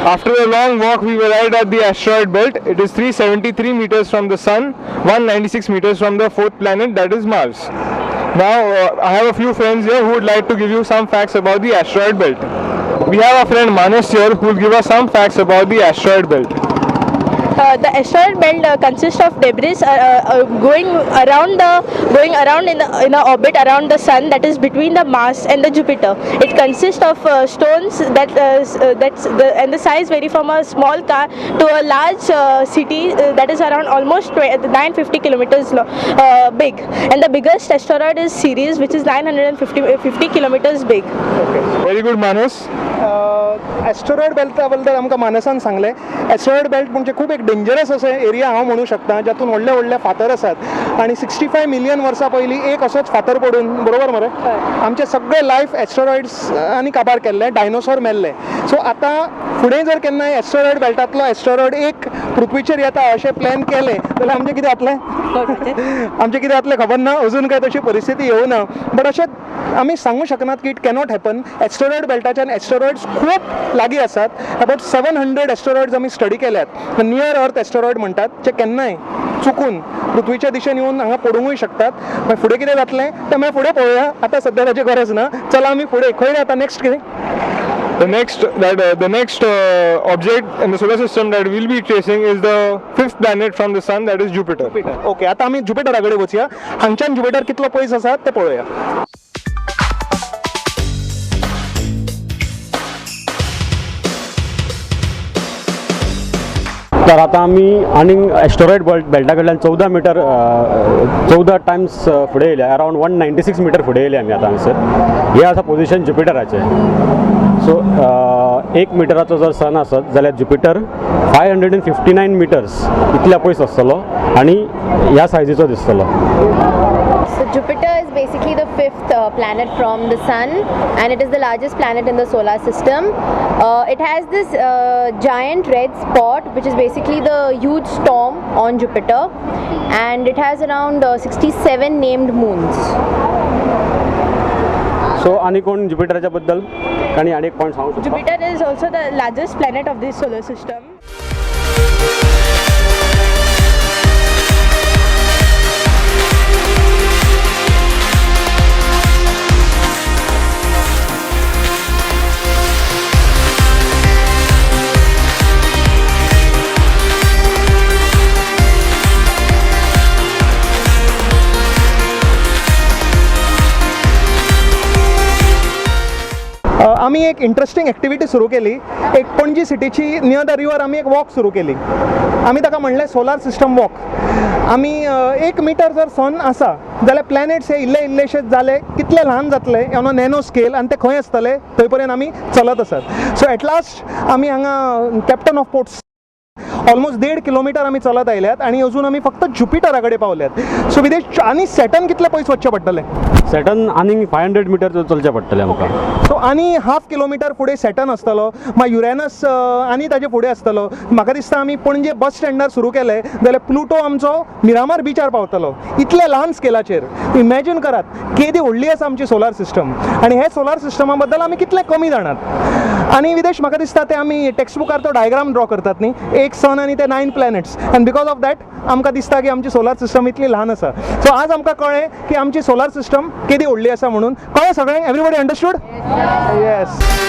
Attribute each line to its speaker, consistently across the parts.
Speaker 1: After a long walk, we arrived at the asteroid belt. It is 373 meters from the Sun, 196 meters from the fourth planet, that is Mars. Now, I have a few friends here who would like to give you some facts about the asteroid belt. We have our friend Manas here who will give us some facts about the asteroid belt.
Speaker 2: The asteroid belt consists of debris going around in a orbit around the Sun, that is between the Mars and the Jupiter. It consists of stones and the size vary from a small car to a large city that is around almost 950 kilometers big. And the biggest asteroid is Ceres, which is 950 kilometers big.
Speaker 1: Okay. Very good, Manas.
Speaker 3: Asteroid बेल्टा बद्दल आमकां मानसान सांगलें. Asteroid belt म्हणजे खूब एक dangerous असो area हांव म्हणू शकता, जातून व्हडले व्हडले फातर आसात आनी 65 मिलियन वर्सां पयलीं एक असोच फातर पडून, बरोबर मरे, आमचे सगळे लायफ एस्टेरॉयड्स आनी काबार केल्ले, डायनोसॉर मेल्ले. सो आतां फुडें जर केन्नाय एस्टेरॉयड बेल्टांतलो एस्टेरॉयड एक पृथ्वीचेर येता अशें प्लॅन केलें जाल्यार आमचें कितें जातलें? आमचें कितें जातलें खबर ना, अजून काय तशी परिस्थिती येवं ना. बट अशें आमी सांगू शकनात की इट कॅनॉट हॅपन. एस्टेरॉयड बेल्टाच्यान एस्टेरॉयड्स खूब लागीं आसात. अबाउट 700 एस्टेरॉयड्स आमी स्टडी केल्यात. नियर अर्थ एस्टेरॉयड म्हणटात, जे केन्नाय चुकून पृथ्वीच्या दिशेन येवन हांगा पडूंकूय शकतात. मागीर फुडें कितें जातलें तें मागीर फुडें पळोवया. आतां सद्या ताची गरज ना. चला आमी फुडें खंय आतां नेक्स्ट कितें?
Speaker 1: The next object in the solar system that we'll be tracing is the fifth planet from the Sun, that is Jupiter.
Speaker 3: Okay, आतां आमी जुपिटरा कडेन वचया. हांगच्यान जुपिटर कितलो पयस आसा तें पळोवया.
Speaker 4: तर आता आम्ही आणि एस्टेरॉयड बेल्टा कडल्यान 14 टायम्स फुडें येयल्या. अरावंड 196 मिटर फुडें येयले आमी आतां हांगसर. हे आसा पोझिशन जुपिटराचें. सो 1 मिटराचो जर सन आसत जाल्यार जुपिटर 559 मिटर्स इतल्या पयस आसतलो आनी ह्या सायजीचो दिसतलो.
Speaker 5: So Jupiter is basically the fifth planet from the Sun, and it is the largest planet in the solar system. It has this giant red spot, which is basically the huge storm on Jupiter, and it has around 67 named moons.
Speaker 4: So आणि कोण जुपिटरच्या बद्दल आणि एक point सांगू शकता?
Speaker 2: Jupiter is also the largest planet of this solar system.
Speaker 3: आमी एक interesting activity सुरू केली. एक पणजी सिटीची नियर द रिवर आमी एक वॉक सुरू केली. आमी ताका म्हणलें सोलार सिस्टम वॉक. आमी 1 मिटर जर सन आसा जाल्यार प्लॅनेट्स हे इल्लेशेच जाले, कितले ल्हान जातले ऑन अ नॅनो स्केल, आनी ते खंय आसतले थंय पर्यंत आमी चलत आसात. सो एट लास्ट आमी हांगा captain of ports almost 1.5 kilometre आमी चलत आयल्यात आनी अजून आमी फक्त जुपिटरा कडेन पावल्यात. सो विदेश आनी सॅटर्न कितले पयस वचचें पडटलें?
Speaker 4: सॅटर्न आनी 500 मिटर चलचें पडटलें आमकां.
Speaker 3: सो आनी 1/2 किलोमीटर फुडें सॅटर्न आसतलो, मागीर युरेनस आनी ताचे फुडें आसतलो. म्हाका दिसता आमी पणजे बस स्टँडार सुरू केलें जाल्यार प्लुटो आमचो मिरामार बिचार पावतलो. इतले ल्हान स्केलाचेर इमॅजीन करात केदी व्हडली आसा आमची सोलार सिस्टम, आनी हे सोलार सिस्टमा बद्दल आमी कितले कमी जाणात. आनी विदेश म्हाका दिसता ते आमी टेक्स्ट बुकार तो डायग्राम ड्रॉ करतात न्ही, एक सन आनी ते 9 planets, and because of that आमकां दिसता की आमची सोलार सिस्टम इतली ल्हान आसा. सो आज आमकां कळ्ळें की आमची सोलार सिस्टम केदी व्हडली आसा म्हणून. कळ्ळें सगळ्यांक? Everybody understood? येस.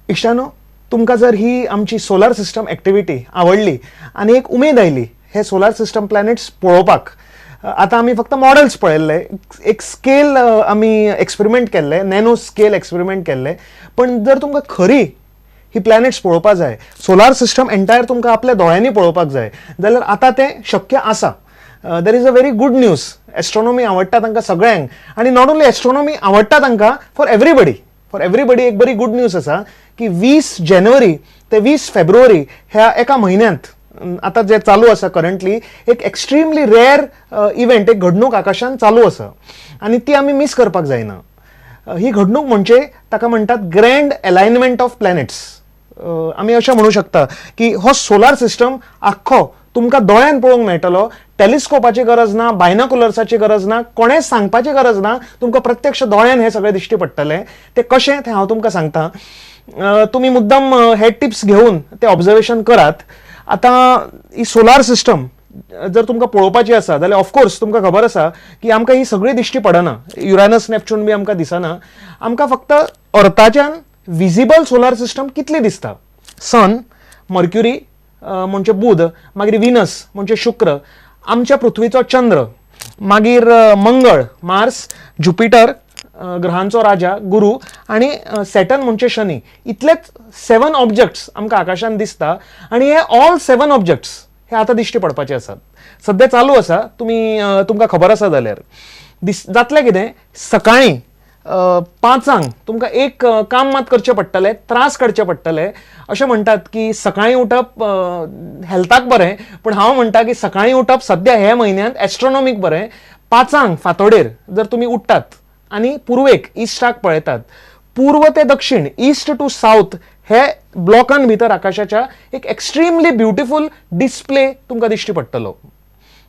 Speaker 3: इश्टानो, तुमकां जर ही आमची सोलार सिस्टम एक्टिविटी आवडली आनी एक उमेद आयली हे सोलार सिस्टम प्लॅनेट्स पळोवपाक, आतां आमी फक्त मॉडेल्स पळयल्ले, एक स्केल आमी एक्सपेरिमेंट केल्ले, नॅनो स्केल एक्सपेरिमेंट केल्ले, पण जर तुमकां खरी ही प्लॅनेट्स पळोवपाक जाय, सोलार सिस्टम एंटायर तुमकां आपल्या दोळ्यांनी पळोवपाक जाय, जाल्यार आतां तें शक्य आसा. There is a very good news. Astronomy आवडटा तांकां सगळ्यांक, आनी नॉट ओन्ली एस्ट्रॉनॉमी आवडटा तांकां, फॉर एवरीबडी एक बरी गुड न्यूज आसा की 20 जानेवारी ते 20 फेब्रुवारी ह्या एका म्हयन्यांत आता जे चालू आसा करंटली एक एक्स्ट्रीमली रेअर इव्हेंट, एक घडणूक आकाशांत चालू आसा आनी ती आमी मिस करपाक जायना. ही घडणूक म्हणजे ताका म्हणटात ग्रँड अलायनमेंट ऑफ प्लॅनेट्स. आमी अशें म्हणू शकता की हो सोलार सिस्टम आख्खो तुमकां दोळ्यान पळोवंक मेळटलो. टेलिस्कोपाची गरज ना, बायनोकुलर्साची गरज ना, कोणें सांगपाची गरज ना, तुमकां प्रत्यक्ष दोळ्यान हे सगळें दिश्टी पडटलें. ते कशें तें हांव तुमकां सांगता. तुमी मुद्दम हे टिप्स घेवन ते ऑब्जर्वेशन करात. आतां ही सोलार सिस्टम जर तुमकां पळोवपाची आसा जाल्यार ऑफकोर्स तुमकां खबर आसा की आमकां ही सगळी दिश्टी पडना. युरानस नेपच्यून बी आमकां दिसना. आमकां फक्त अर्थाच्यान विजिबल सोलार सिस्टम कितली दिसता. सन, मर्क्युरी म्हणजे बुध, मागीर विनस म्हणजे शुक्र, आमच्या पृथ्वीचो चंद्र, मागीर मंगळ, मार्स, जुपिटर ग्रहांचो राजा गुरू आणि सॅटर्न म्हणजे शनी. इतलेच 7 ऑब्जेक्ट्स आमकां आकाशांत दिसता आनी हे ऑल 7 ऑब्जेक्ट्स हे आतां दिश्टी पडपाचे आसात. सद्या चालू आसा. तुमकां खबर आसा जाल्यार जातलें कितें, सकाळीं 5 तुमकां एक काम मात करचें पडटलें, त्रास काडचे पडटले. अशें म्हणटात की सकाळीं उठप हेल्थाक बरें, पण हांव म्हणटा की सकाळीं उठप सद्या हे म्हयन्यांत एस्ट्रॉनॉमीक बरें. 5 फांतोडेर जर तुमी उठ्ठात आनी पूर्वेक इस्टाक पळयतात, पूर्व ते दक्षिण, ईस्ट टू साऊथ हे ब्लॉकान भितर आकाशाच्या एक एक्स्ट्रीमली ब्युटिफूल डिस्प्ले तुमकां दिश्टी पडटलो.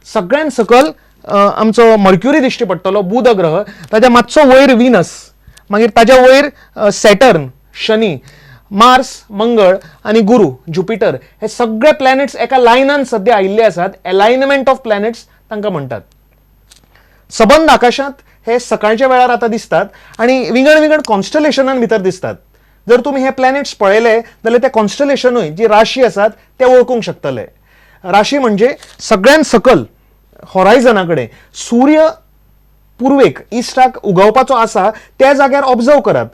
Speaker 3: सगळ्यान सकल आमचो मर्क्युरी दिश्टी पडटलो, बुध ग्रह, ताच्या मातसो वयर विनस, मागीर ताच्या वयर सॅटर्न शनी, मार्स मंगळ आनी गुरू जुपिटर, हे सगळे प्लॅनेट्स एका लायनान सद्या आयिल्ले आसात. अलायनमेंट ऑफ प्लॅनेट्स तांकां म्हणटात. सबंद आकाशांत हे सकाळच्या वेळार आतां दिसतात आनी विंगड विंगड कॉन्स्टलेशनां भितर दिसतात. जर तुमी हे प्लॅनेट्स पळयले जाल्यार ते कॉन्स्टलेशनूय जी राशी आसात ते वळखूंक शकतले. राशी म्हणजे सगळ्यान सकल हॉरायझना कडेन सूर्य पूर्वेक इस्टाक उगवपाचो आसा त्या जाग्यार ऑब्जर्व करात.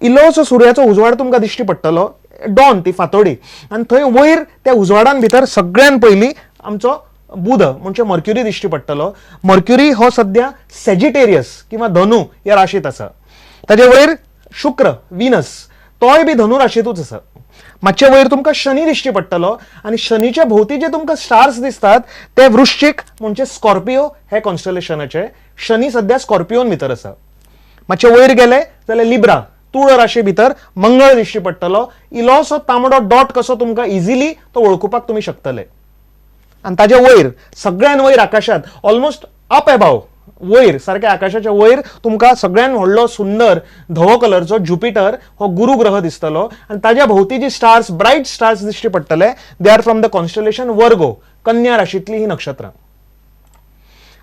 Speaker 3: इल्लोसो सूर्याचो उजवाड तुमकां दिश्टी पडटलो, डॉन ती फांतोडी, आनी थंय वयर त्या उजवाडान भितर सगळ्यान पयलीं आमचो बुध म्हणजे मर्क्युरी दिश्टी पडटलो. मर्क्युरी हो सद्या सॅजिटेरियस किंवा धनु ह्या राशींत आसा. ताचे वयर शुक्र विनस तोय बी धनु राशींतूच आसा. मातशे वयर तुमकां शनी दिश्टी पडटलो आनी शनीच्या भोवती जे तुमकां स्टार्स दिसतात ते वृश्चिक म्हणजे स्कॉर्पिओ हे कॉन्स्टलेशनाचे. शनी सद्या स्कॉर्पिओन भितर आसा. मातशे वयर गेले जाल्यार लिब्रा तुळ राशी भितर मंगळ दिश्टी पडटलो. इल्लोसो तांबडो डॉट कसो तुमकां इजिली तो वळखुपाक तुमी शकतले. आनी ताजे वयर सगळ्यान वयर आकाशांत ऑलमोस्ट अप एबाव वयर सारख्या आकाशाच्या वयर तुमकां सगळ्यान व्हडलो सुंदर धवो कलरचो जुपिटर हो गुरू ग्रह दिसतलो आनी ताज्या भोवती जी स्टार्स ब्रायट स्टार्स दिश्टी पडटले they are from the constellation Virgo, कन्या राशींतली ही नक्षत्रां.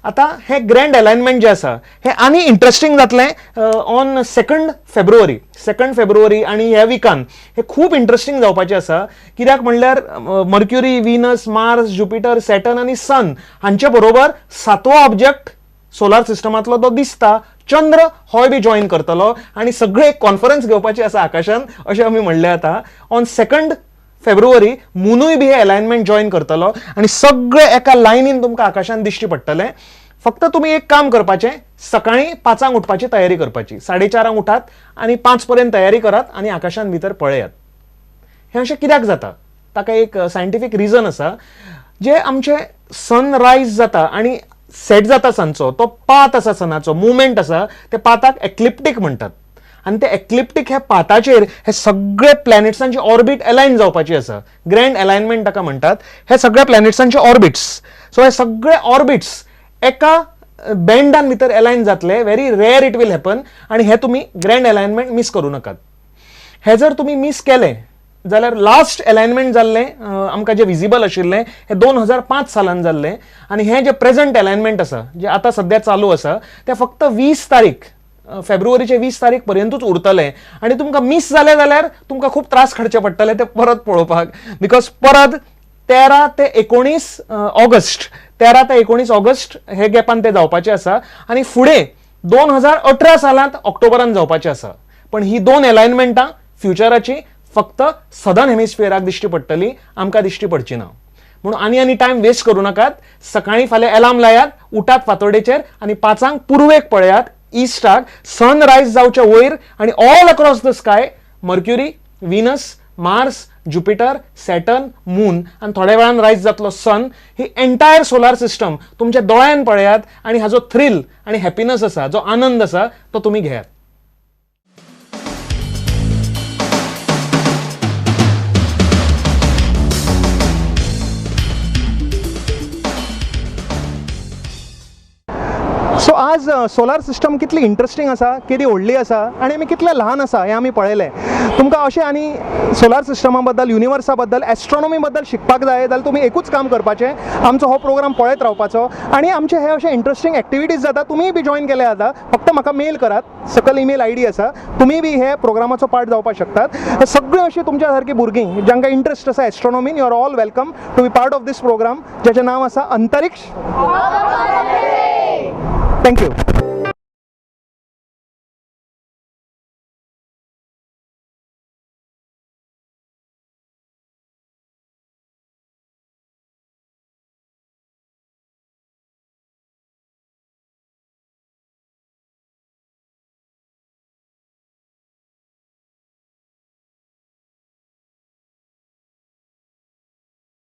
Speaker 3: आता हे ग्रँड अलायनमेंट जे आसा हे आनी इंटरेस्टिंग जातलें ऑन 2 फेब्रुवारी आनी ह्या विकान हे खूब इंटरेस्टिंग जावपाचें आसा. कित्याक म्हणल्यार mercury, Venus, Mars, Jupiter, Saturn आनी सन हांचे बरोबर 7वो ऑब्जेक्ट सोलार सिस्टमांतलो तो दिसता चंद्र होय बी जॉइन करतलो आनी सगळे कॉन्फरन्स घेवपाची आसा आकाशांत अशें आमी म्हणलें आतां. ऑन 2 फेब्रुवारी मुनूय बी हे अलायनमेंट जॉइन करतलो आनी सगळे एका लायनीन तुमकां आकाशांत दिश्टी पडटले. फक्त तुमी एक काम करपाचें, सकाळीं 5 उठपाची तयारी करपाची. 4:30 उठात आनी 5 पर्यंत तयारी करात आनी आकाशांत भितर पळयात. हें अशें कित्याक जाता ताका एक सायंटिफीक रिजन आसा. जे आमचे सनरायज जाता आनी सेट जाता सनचो तो पात आसा, सनाचो मुवमेंट आसा, ते पाताक एक्लिप्टीक म्हणटात. आनी ते एक्लिप्टीक ह्या पाताचेर हे सगळे प्लॅनेट्सांची ऑर्बिट अलायन जावपाची आसा. ग्रँड अलायनमेंट ताका म्हणटात. हे सगळ्या प्लॅनेट्सांचे ऑर्बिट्स, सो हे सगळे ऑर्बिट्स एका बँडान भितर अलायन जातले. Very rare it will happen आनी हे तुमी ग्रँड अलायनमेंट मिस करूं नाकात. हे जर तुमी मिस केलें जाल्यार लास्ट अलायनमेंट जाल्लें आमकां जे विजिबल आशिल्लें हे 2005 सालान जाल्लें आनी हे जे प्रेझंट अलायनमेंट आसा जे आतां सद्या चालू आसा ते फक्त 20 तारीख
Speaker 6: फेब्रुवारीचे 20 तारीख पर्यंतूच उरतले आनी तुमकां मिस जालें जाल्यार तुमकां खूब त्रास काडचे पडटले ते परत पळोवपाक बिकॉज परत 13 ते 19 ऑगस्ट 13 ते 19 ऑगस्ट हे गॅपान ते जावपाचे आसा आनी फुडें 2018 सालांत ऑक्टोबरान जावपाचे आसा पण ही दोन अलायनमेंटां फ्युचराची फक्त सदर्न हेमिस्फियराक दिश्टी पडटली आमकां दिश्टी पडची ना म्हणून आनी टायम वेस्ट करूं नाकात सकाळीं फाल्यां अलार्म लायात उठात फातोडेचेर आनी 5 पूर्वेक पळयात ईस्टाक सनरायज जावचे वयर आनी all across the sky mercury Venus Mars Jupiter Saturn moon आनी थोड्या वेळान रायज जातलो सन ही एंटायर सोलार सिस्टम तुमच्या दोळ्यान पळयात आनी हाजो थ्रिल आनी हॅपीनेस आसा जो आनंद आसा तो तुमी घेयात.
Speaker 3: सो आज सोलार सिस्टम कितली इंटरेस्टिंग आसा केदी व्हडली आसा आनी आमी कितले ल्हान आसा हें आमी पळयलें. तुमकां अशें आनी सोलार सिस्टमा बद्दल युनिवर्सा बद्दल एस्ट्रॉनॉमी बद्दल शिकपाक जाय जाल्यार तुमी एकूच काम करपाचें आमचो हो प्रोग्राम पळयत रावपाचो आनी आमचे हे अशे इंटरेस्टिंग एक्टिविटीज जाता तुमीय बी जॉइन केले जाता फक्त म्हाका मेल करात सकयल ईमेल आयडी आसा तुमी बी हे प्रोग्रामाचो पार्ट जावपाक शकतात. सगळीं अशीं तुमच्या सारकीं भुरगीं जांकां इंट्रस्ट आसा एस्ट्रॉनॉमीन you are all welcome to be part of this program जेचें नांव आसा अंतरिक्ष. थँक्यू.